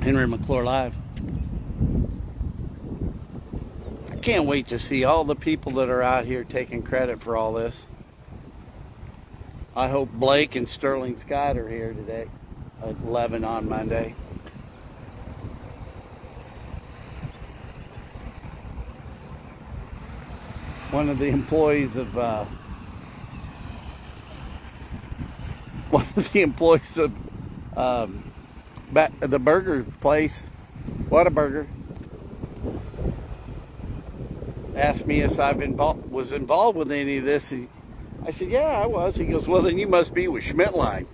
McClure Live. I can't wait to see all the people that are out here taking credit for all this. I hope Blake and Sterling Scott are here today at 11 on Monday. One of the employees of the burger place, Whataburger, asked me if I was involved with any of this. I said, yeah, I was. He goes, well, then you must be with Schmidtline.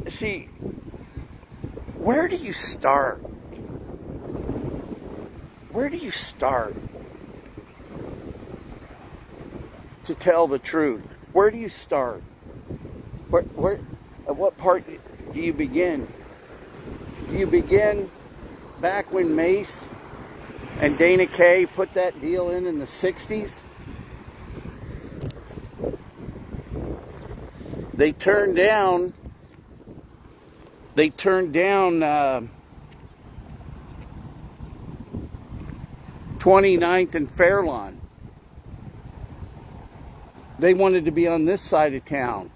See, where do you start? Where do you start to tell the truth? Where do you start? At what part do you begin? Do you begin back when Mace and Dana Kaye put that deal in the 60s? They turned down 29th and Fairlawn. They wanted to be on this side of town.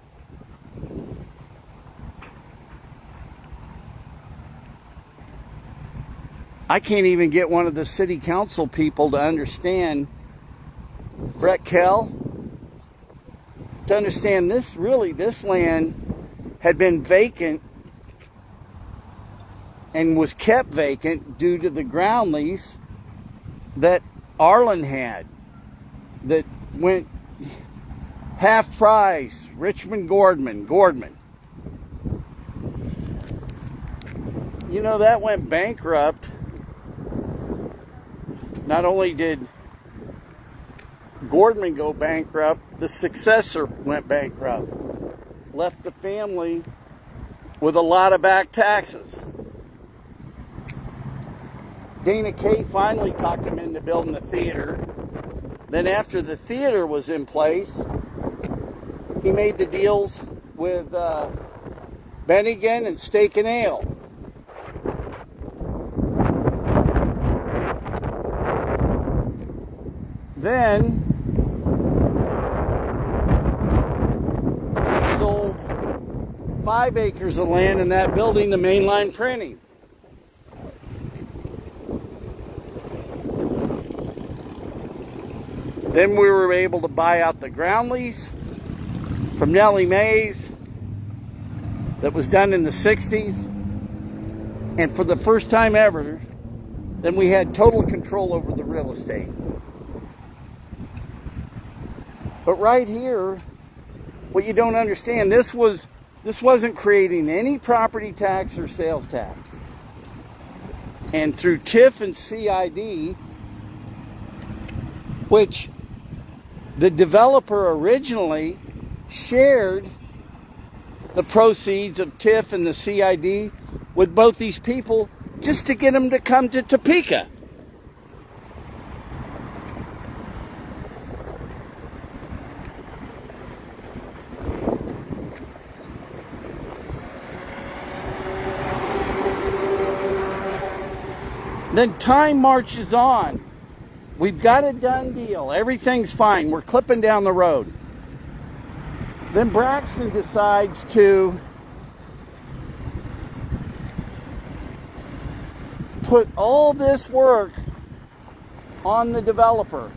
I can't even get one of the city council people to understand, Brett Kell, to understand this land had been vacant and was kept vacant due to the ground lease that Arlen had that went half price, Richmond Gordman. You know, that went bankrupt. Not only did Gordman go bankrupt, the successor went bankrupt. Left the family with a lot of back taxes. Dana Kaye finally talked him into building the theater. Then after the theater was in place, he made the deals with Bennigan and Steak and Ale. Then he sold 5 acres of land in that building to Mainline Printing. Then we were able to buy out the ground lease from Nellie Mays that was done in the 60s. And for the first time ever, then we had total control over the real estate. But right here, what you don't understand, this wasn't creating any property tax or sales tax. And through TIF and CID, which the developer originally shared the proceeds of TIF and the CID with both these people just to get them to come to Topeka. Then time marches on. We've got a done deal. Everything's fine. We're clipping down the road. Then Braxton decides to put all this work on the developer.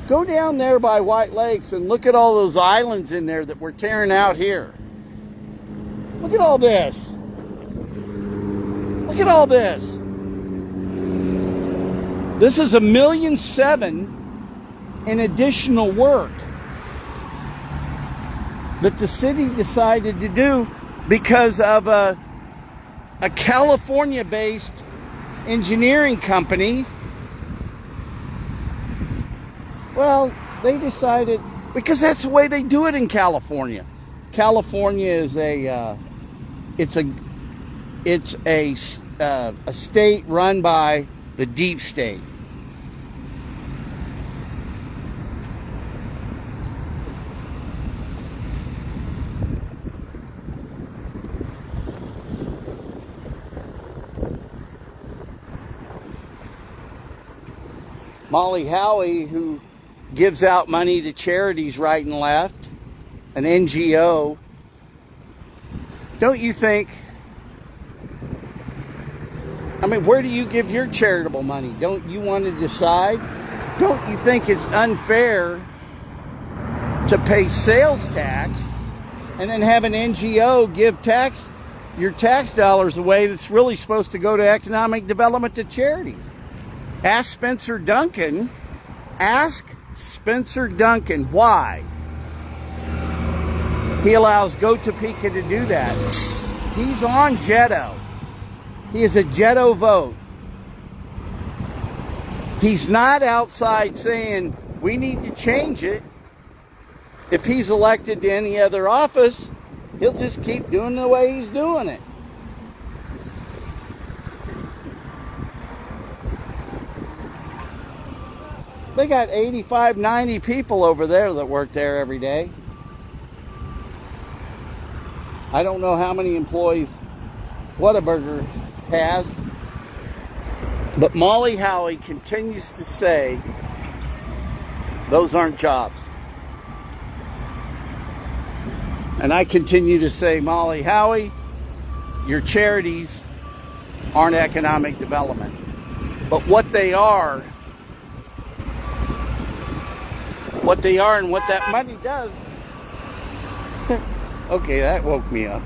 Go down there by White Lakes and look at all those islands in there that we're tearing out here. Look at all this. Look at all this. This is $1.7 million in additional work that the city decided to do because of a California-based engineering company. Well, they decided, because that's the way they do it in California. California is a state run by the deep state. Molly Howie, who gives out money to charities right and left, an NGO. Don't you think, I mean, where do you give your charitable money? Don't you want to decide? Don't you think it's unfair to pay sales tax and then have an NGO give your tax dollars away that's really supposed to go to economic development to charities? Ask Spencer Duncan why he allows Go Topeka to do that. He's on Jetto. He is a Jetto vote. He's not outside saying we need to change it. If he's elected to any other office, he'll just keep doing the way he's doing it. They got 85, 90 people over there that work there every day. I don't know how many employees Whataburger has, but Molly Howie continues to say those aren't jobs. And I continue to say, Molly Howie, your charities aren't economic development. But what they are and what that money does, okay, that woke me up.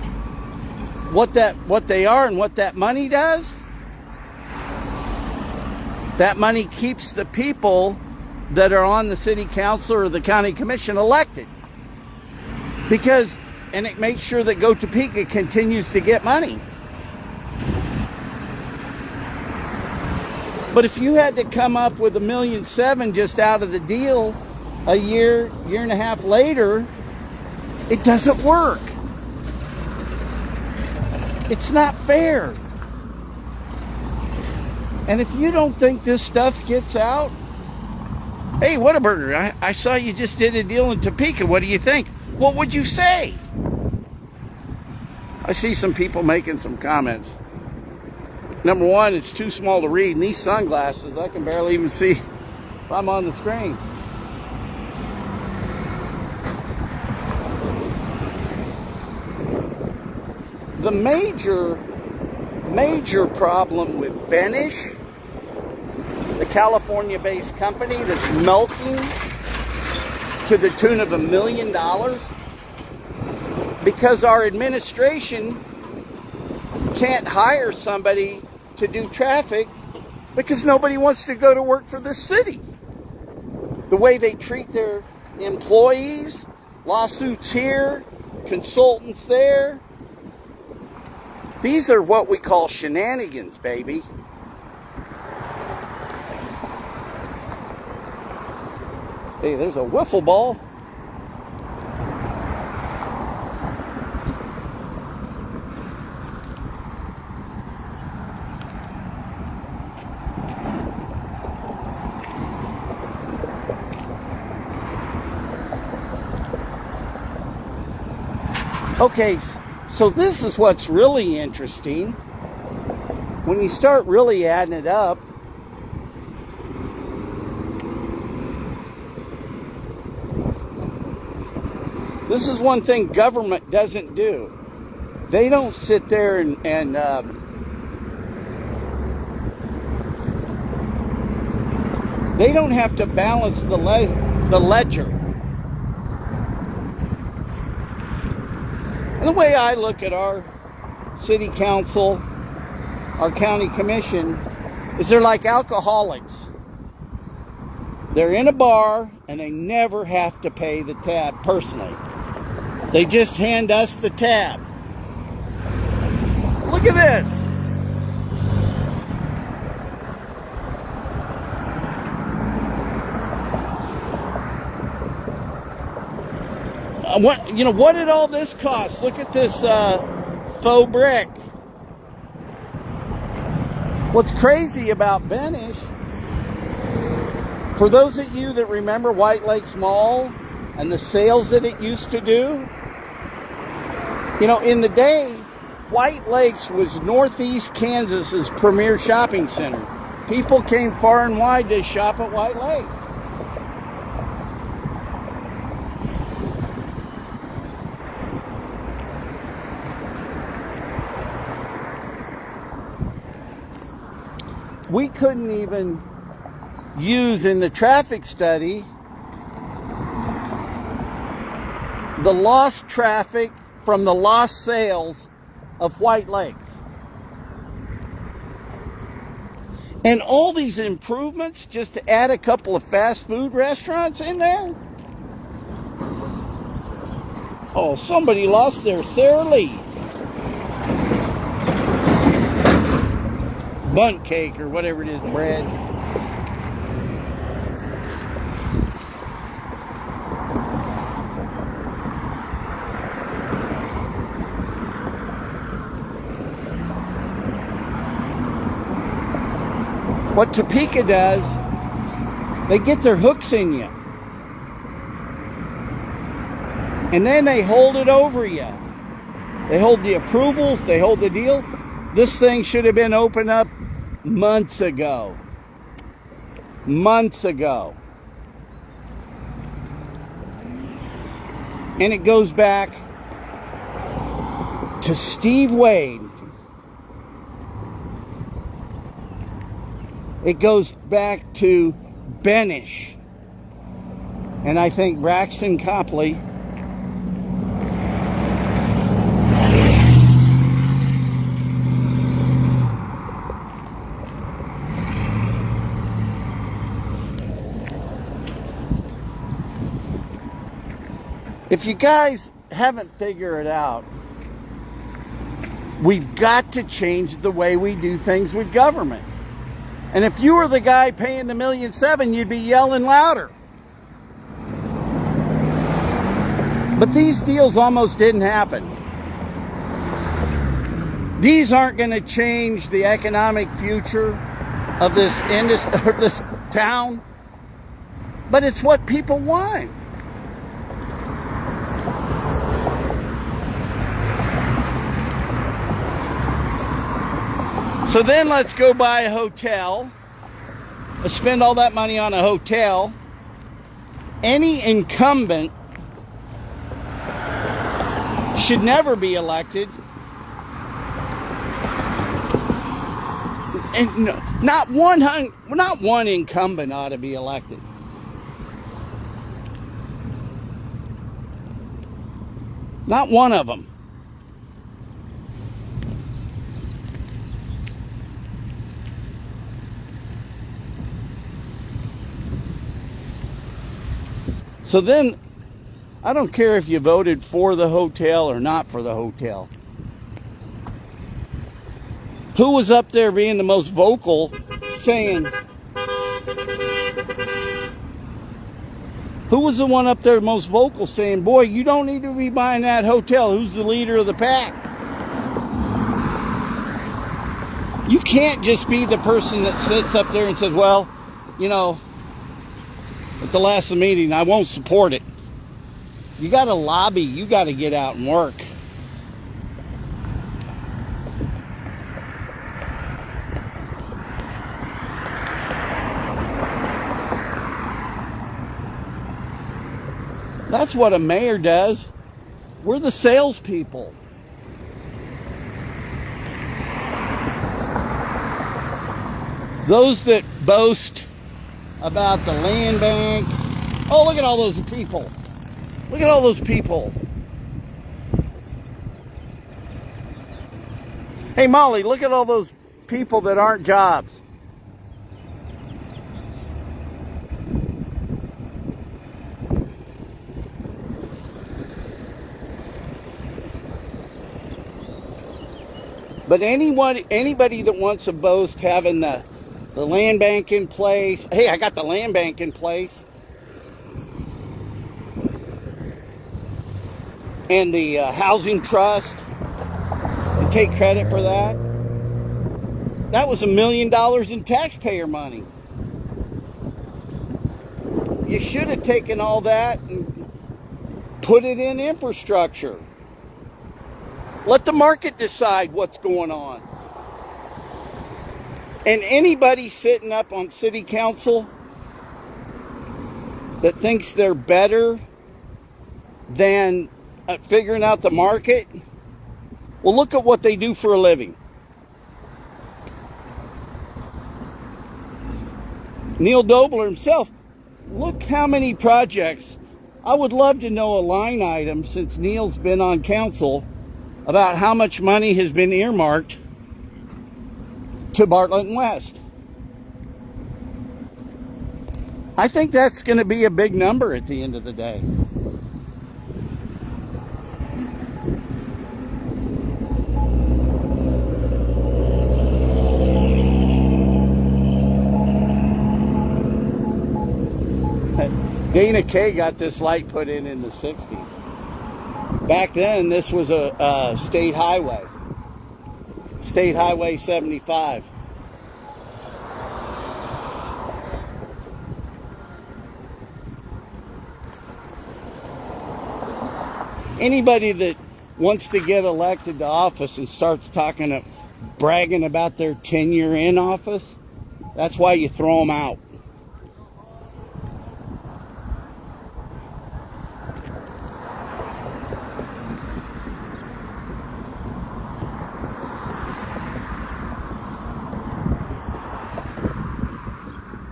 What they are and what that money does, that money keeps the people that are on the city council or the county commission elected. And it makes sure that Go Topeka continues to get money. But if you had to come up with $1.7 million just out of the deal a year and a half later, it doesn't work. It's not fair. And if you don't think this stuff gets out, hey, Whataburger, I saw you just did a deal in Topeka. What do you think? What would you say? I see some people making some comments. Number one, it's too small to read. And these sunglasses, I can barely even see if I'm on the screen. The major problem with Benish, the California-based company that's milking to the tune of $1 million, because our administration can't hire somebody to do traffic because nobody wants to go to work for the city. The way they treat their employees, lawsuits here, consultants there. These are what we call shenanigans, baby. Hey, there's a wiffle ball. Okay, so this is what's really interesting. When you start really adding it up, this is one thing government doesn't do. They don't sit there and they don't have to balance the ledger. And the way I look at our city council, our county commission, is they're like alcoholics. They're in a bar and they never have to pay the tab personally. They just hand us the tab. Look at this. What did all this cost? Look at this faux brick. What's crazy about Benish, for those of you that remember White Lakes Mall and the sales that it used to do, in the day, White Lakes was Northeast Kansas's premier shopping center. People came far and wide to shop at White Lake. We couldn't even use in the traffic study the lost traffic from the lost sales of White Lake. And all these improvements just to add a couple of fast food restaurants in there? Oh, somebody lost their Sara Lee. Bunt cake or whatever it is, bread. What Topeka does, they get their hooks in you. And then they hold it over you. They hold the approvals, they hold the deal. This thing should have been opened up months ago. Months ago. And it goes back to Steve Wade. It goes back to Benish. And I think Braxton Copley if you guys haven't figured it out, we've got to change the way we do things with government. And if you were the guy paying the $1.7 million, you'd be yelling louder. But these deals almost didn't happen. These aren't going to change the economic future of this industry, of this town. But it's what people want. So then let's go buy a hotel. Let's spend all that money on a hotel. Any incumbent should never be elected. And not one incumbent ought to be elected. Not one of them. So then, I don't care if you voted for the hotel or not for the hotel. Who was up there being the most vocal saying, who was the one up there most vocal saying, boy, you don't need to be buying that hotel. Who's the leader of the pack? You can't just be the person that sits up there and says, well, you know, at the last meeting, I won't support it. You got to lobby. You got to get out and work. That's what a mayor does. We're the salespeople. Those that boast about the land bank. Oh, look at all those people. Look at all those people. Hey, Molly, look at all those people that aren't jobs. But anybody that wants to boast having the land bank in place. Hey, I got the land bank in place. And the housing trust. And take credit for that. That was $1 million in taxpayer money. You should have taken all that and put it in infrastructure. Let the market decide what's going on. And anybody sitting up on city council that thinks they're better than figuring out the market, well, look at what they do for a living. Neil Dobler himself, look how many projects. I would love to know a line item, since Neil's been on council, about how much money has been earmarked to Bartlett and West. I think that's going to be a big number at the end of the day. Dana Kay got this light put in the 60s. Back then, this was a state highway. State Highway 75. Anybody that wants to get elected to office and starts bragging about their tenure in office, that's why you throw them out.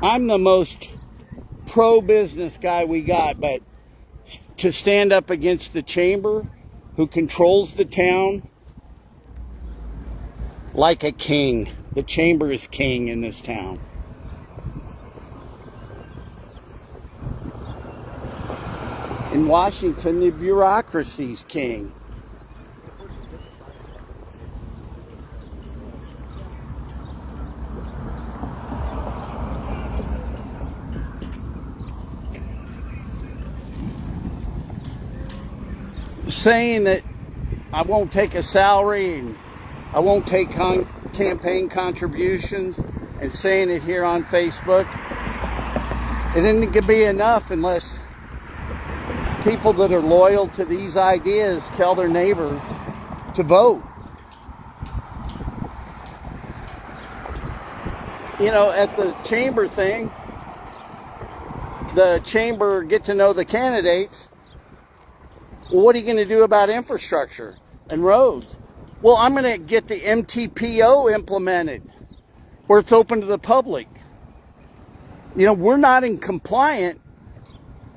I'm the most pro-business guy we got, but to stand up against the chamber, who controls the town like a king. The chamber is king in this town. In Washington, the bureaucracy's king. Saying that I won't take a salary and I won't take campaign contributions, and saying it here on Facebook, it isn't going to be enough unless people that are loyal to these ideas tell their neighbor to vote. You know, at the chamber thing, the chamber get to know the candidates. Well, what are you going to do about infrastructure and roads? Well, I'm going to get the MTPO implemented where it's open to the public. You know, we're not in compliant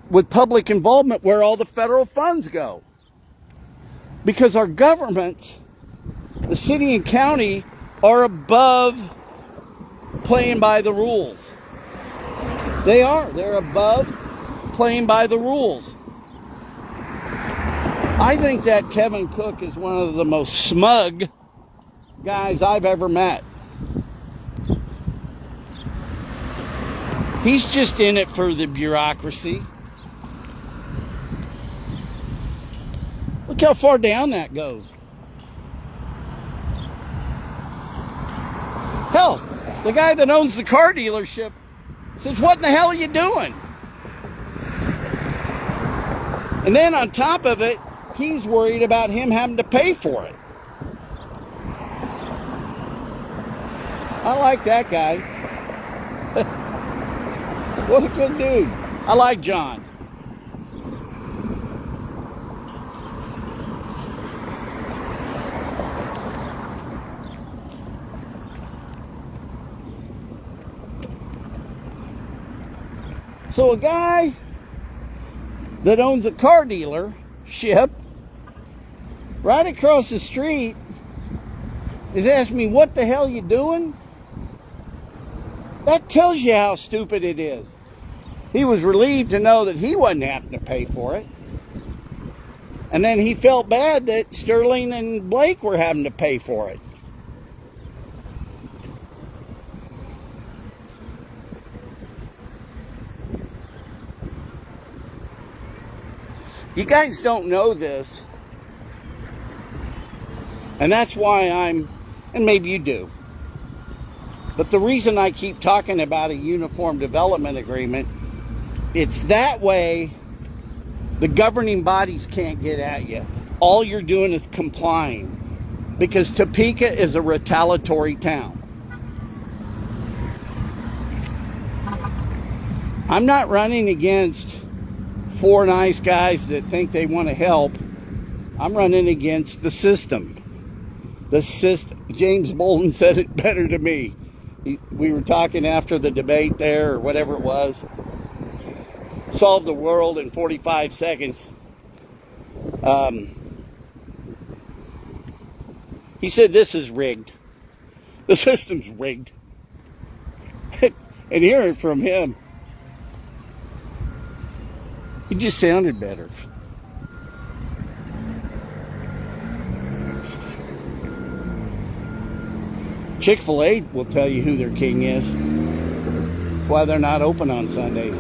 with public involvement where all the federal funds go. Because our governments, the city and county, are above playing by the rules. They are. They're above playing by the rules. I think that Kevin Cook is one of the most smug guys I've ever met. He's just in it for the bureaucracy. Look how far down that goes. Hell, the guy that owns the car dealership says, "What in the hell are you doing?" And then on top of it, he's worried about him having to pay for it. I like that guy. What a good dude. I like John. So a guy that owns a car dealership right across the street is asking me, "What the hell you doing?" That tells you how stupid it is. He was relieved to know that he wasn't having to pay for it. And then he felt bad that Sterling and Blake were having to pay for it. You guys don't know this, and that's why and maybe you do, but the reason I keep talking about a uniform development agreement, it's that way the governing bodies can't get at you. All you're doing is complying, because Topeka is a retaliatory town. I'm not running against four nice guys that think they want to help. I'm running against the system. The system. James Bolden said it better to me. We were talking after the debate there, or whatever it was. Solve the world in 45 seconds. He said this is rigged. The system's rigged. And hearing from him, he just sounded better. Chick-fil-A will tell you who their king is. That's why they're not open on Sundays.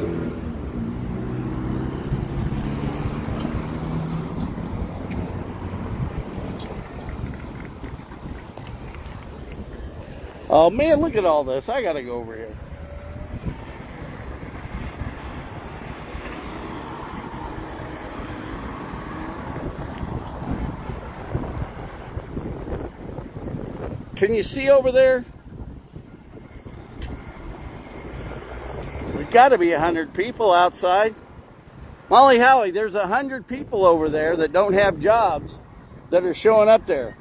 Oh man, look at all this. I gotta go over here. Can you see over there? We've got to be 100 people outside. Molly Howie, there's 100 people over there that don't have jobs that are showing up there.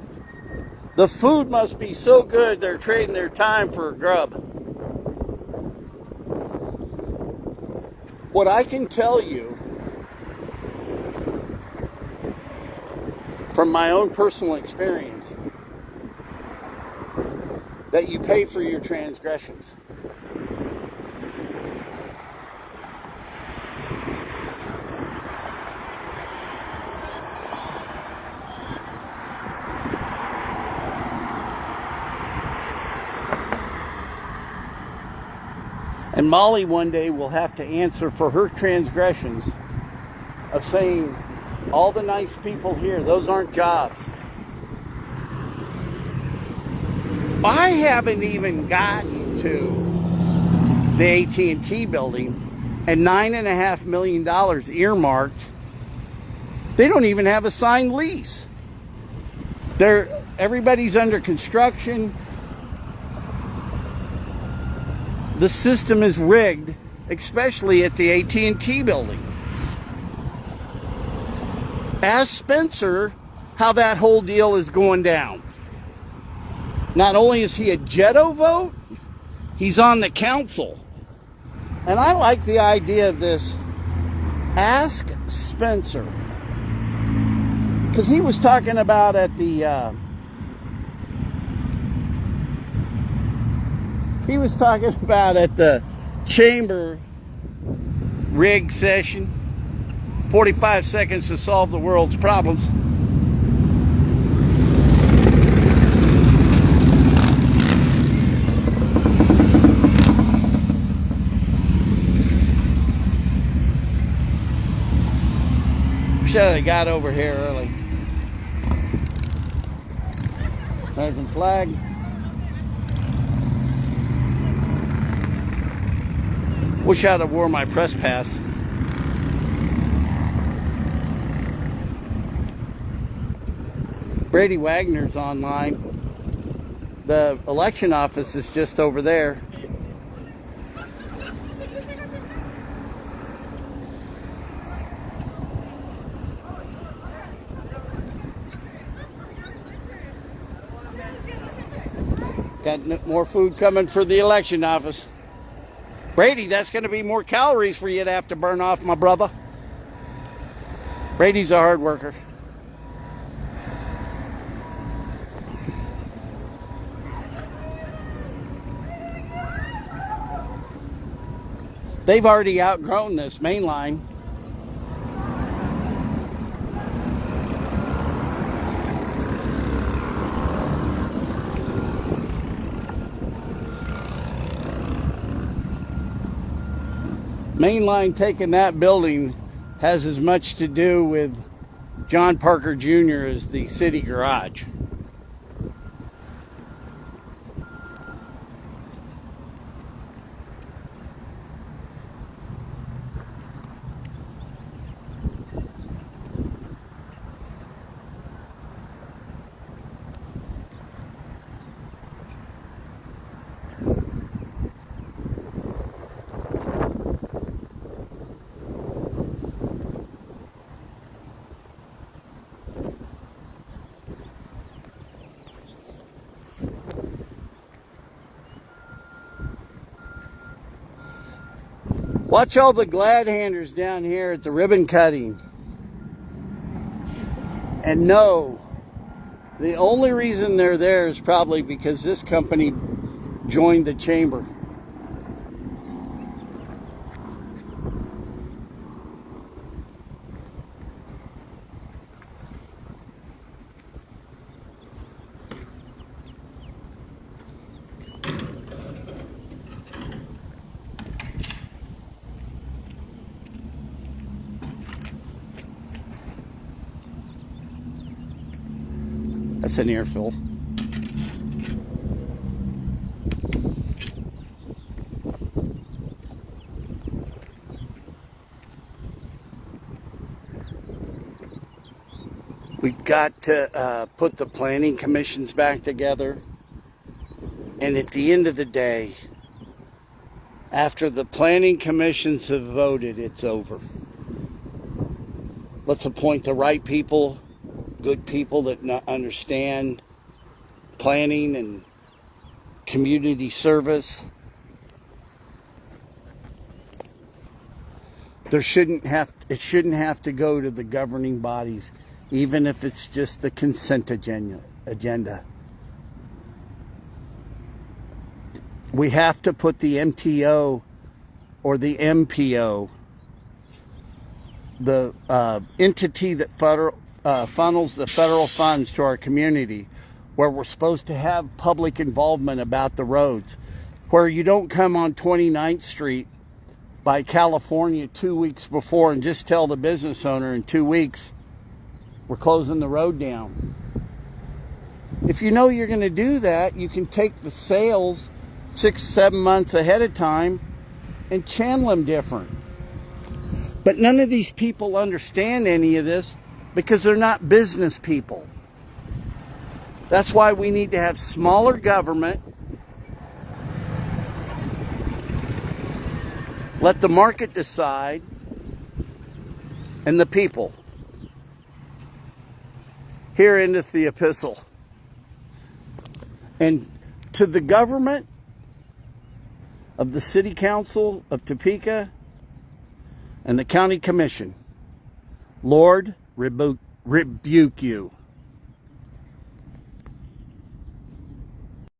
The food must be so good they're trading their time for grub. What I can tell you from my own personal experience, that you pay for your transgressions. And Molly one day will have to answer for her transgressions of saying, all the nice people here, those aren't jobs. I haven't even gotten to the AT&T building, and $9.5 million earmarked. They don't even have a signed lease. Everybody's under construction. The system is rigged, especially at the AT&T building. Ask Spencer how that whole deal is going down. Not only is he a Jetto vote, he's on the council. And I like the idea of this. Ask Spencer. Because he was talking about at the... he was talking about at the chamber rig session. 45 seconds to solve the world's problems. Should have got over here early. American flag. Wish I'd have wore my press pass. Brady Wagner's online. The election office is just over there. Got more food coming for the election office. Brady, that's going to be more calories for you to have to burn off, my brother. Brady's a hard worker. They've already outgrown this main line. Main line taking that building has as much to do with John Parker Jr. as the city garage. Watch all the glad handers down here at the ribbon cutting. And no, the only reason they're there is probably because this company joined the chamber. That's an airfill. We've got to put the planning commissions back together. And at the end of the day, after the planning commissions have voted, it's over. Let's appoint the right people, good people that understand planning and community service. It shouldn't have to go to the governing bodies, even if it's just the consent agenda. We have to put the MTO or the MPO, the entity that funnels the federal funds to our community, where we're supposed to have public involvement about the roads, where you don't come on 29th Street by California 2 weeks before and just tell the business owner in 2 weeks, we're closing the road down. If you know you're going to do that, you can take the sales 6-7 months ahead of time and channel them different. But none of these people understand any of this because they're not business people. That's why we need to have smaller government. Let the market decide, and the people. Here endeth the epistle. And to the government of the City Council of Topeka and the County Commission, Lord, rebuke you.